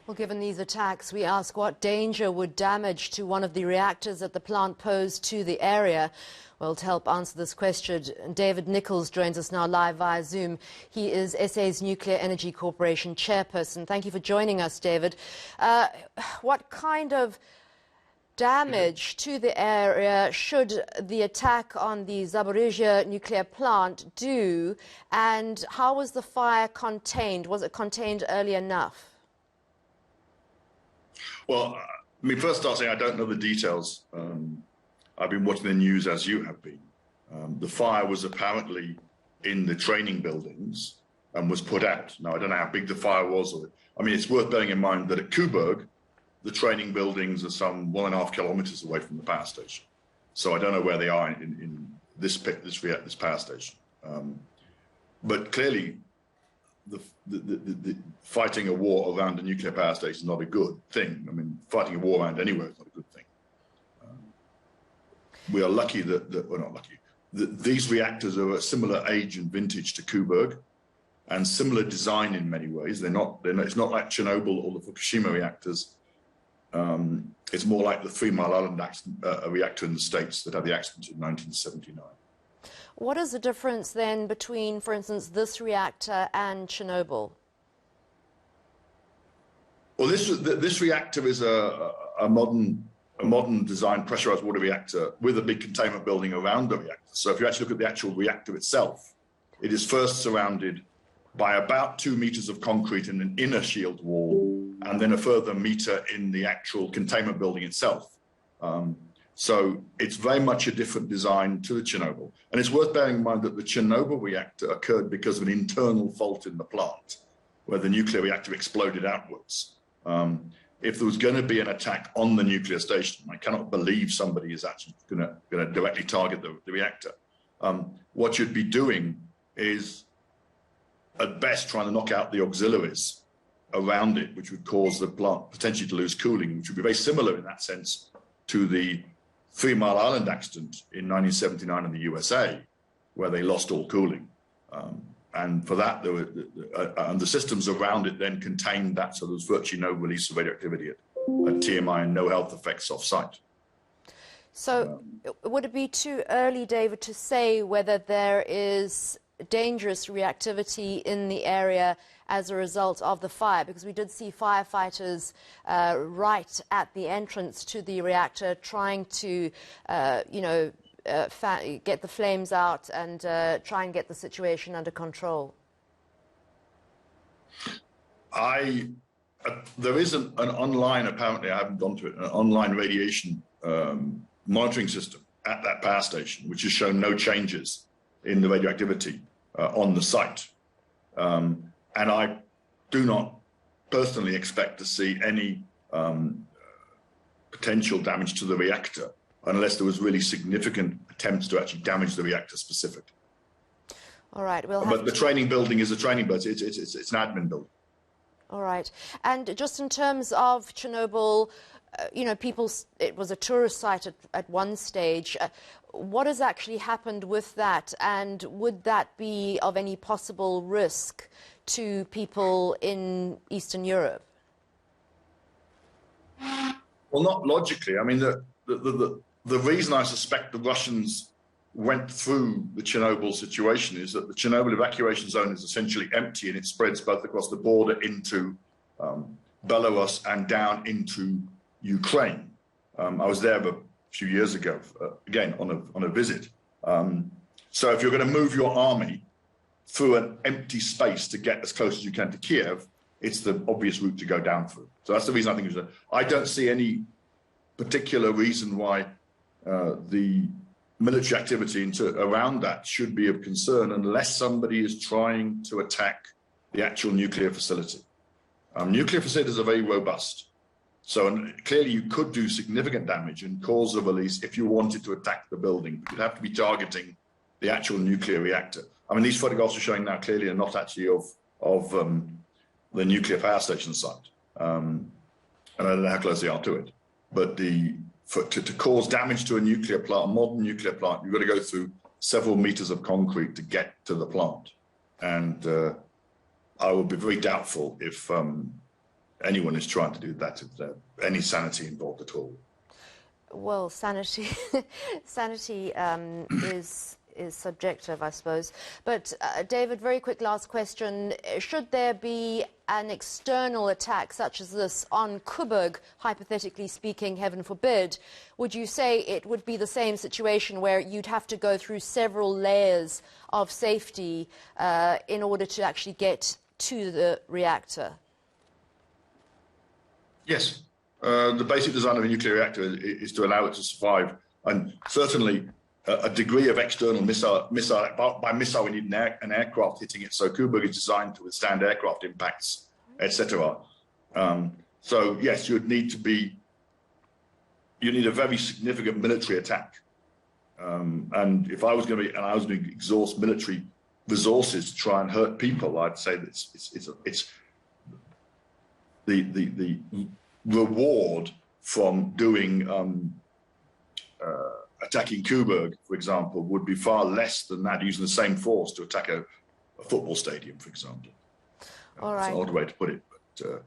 Well, given these attacks, we ask what danger would damage to one of the reactors at the plant pose to the area? Well, to help answer this question, David Nicholls joins us now live via Zoom. He is SA's Nuclear Energy Corporation chairperson. Thank you for joining us, David. What kind of damage to the area should the attack on the Zaporizhzhia nuclear plant do, and how was the fire contained? Was it contained early enough? Well, I mean, first start saying I don't know the details. I've been watching the news as you have been. The fire was apparently in the training buildings and was put out. Now, I don't know how big the fire was. I mean, it's worth bearing in mind that at Coburg, the training buildings are some 1.5 kilometers away from the power station. So I don't know where they are in this power station. But clearly, the fighting a war around a nuclear power station is not a good thing. I mean, fighting a war around anywhere is not a good thing. We are lucky that we're not lucky. These reactors are a similar age and vintage to Coburg, and similar design in many ways. It's not like Chernobyl or the Fukushima reactors. It's more like the 3 Mile Island reactor in the States that had the accident in 1979. What is the difference then between, for instance, this reactor and Chernobyl? Well, this reactor is a modern design pressurized water reactor with a big containment building around the reactor. So if you actually look at the actual reactor itself, it is first surrounded by about 2 meters of concrete and an inner shield wall, and then a further meter in the actual containment building itself. So it's very much a different design to the Chernobyl. And it's worth bearing in mind that the Chernobyl reactor occurred because of an internal fault in the plant, where the nuclear reactor exploded outwards. If there was going to be an attack on the nuclear station, I cannot believe somebody is actually going to directly target the reactor. What you'd be doing is, at best, trying to knock out the auxiliaries around it, which would cause the plant potentially to lose cooling, which would be very similar in that sense to the 3 Mile Island accident in 1979 in the USA, where they lost all cooling. And for that, and the systems around it then contained that, so there was virtually no release of radioactivity at TMI and no health effects off-site. So would it be too early, David, to say whether there is dangerous reactivity in the area as a result of the fire? Because we did see firefighters right at the entrance to the reactor trying to, get the flames out and try and get the situation under control. There is an online, apparently, I haven't gone to it, an online radiation monitoring system at that power station, which has shown no changes in the radioactivity on the site. And I do not personally expect to see any potential damage to the reactor unless there was really significant attempts to actually damage the reactor specifically. All right. But the training building is a training building. It's an admin building. All right. And just in terms of Chernobyl, it was a tourist site at one stage. What has actually happened with that, and would that be of any possible risk to people in Eastern Europe? Well, not logically. I mean, the reason I suspect the Russians went through the Chernobyl situation is that the Chernobyl evacuation zone is essentially empty, and it spreads both across the border into Belarus and down into Ukraine. I was there a few years ago, again, on a visit. So if you're going to move your army through an empty space to get as close as you can to Kiev, it's the obvious route to go down through. So that's the reason I think I don't see any particular reason why the military activity around that should be of concern unless somebody is trying to attack the actual nuclear facility. Nuclear facilities are very robust. So clearly you could do significant damage and cause a release if you wanted to attack the building. But you'd have to be targeting the actual nuclear reactor. I mean, these photographs are showing now clearly are not actually of the nuclear power station site. And I don't know how close they are to it. But to cause damage to a nuclear plant, a modern nuclear plant, you've got to go through several meters of concrete to get to the plant. And I would be very doubtful if anyone is trying to do that if there's any sanity involved at all. Well, sanity is subjective, I suppose. But David, very quick last question. Should there be an external attack such as this on Coburg, hypothetically speaking, heaven forbid, would you say it would be the same situation where you'd have to go through several layers of safety in order to actually get to the reactor? Yes. The basic design of a nuclear reactor is to allow it to survive, and certainly a degree of external missile. By missile, we need an aircraft hitting it. So Coburg is designed to withstand aircraft impacts, etc. So yes, you need a very significant military attack. And if I was going to exhaust military resources to try and hurt people, I'd say that it's the reward from doing attacking Coburg, for example, would be far less than that using the same force to attack a football stadium, for example. All right. That's an odd way to put it, but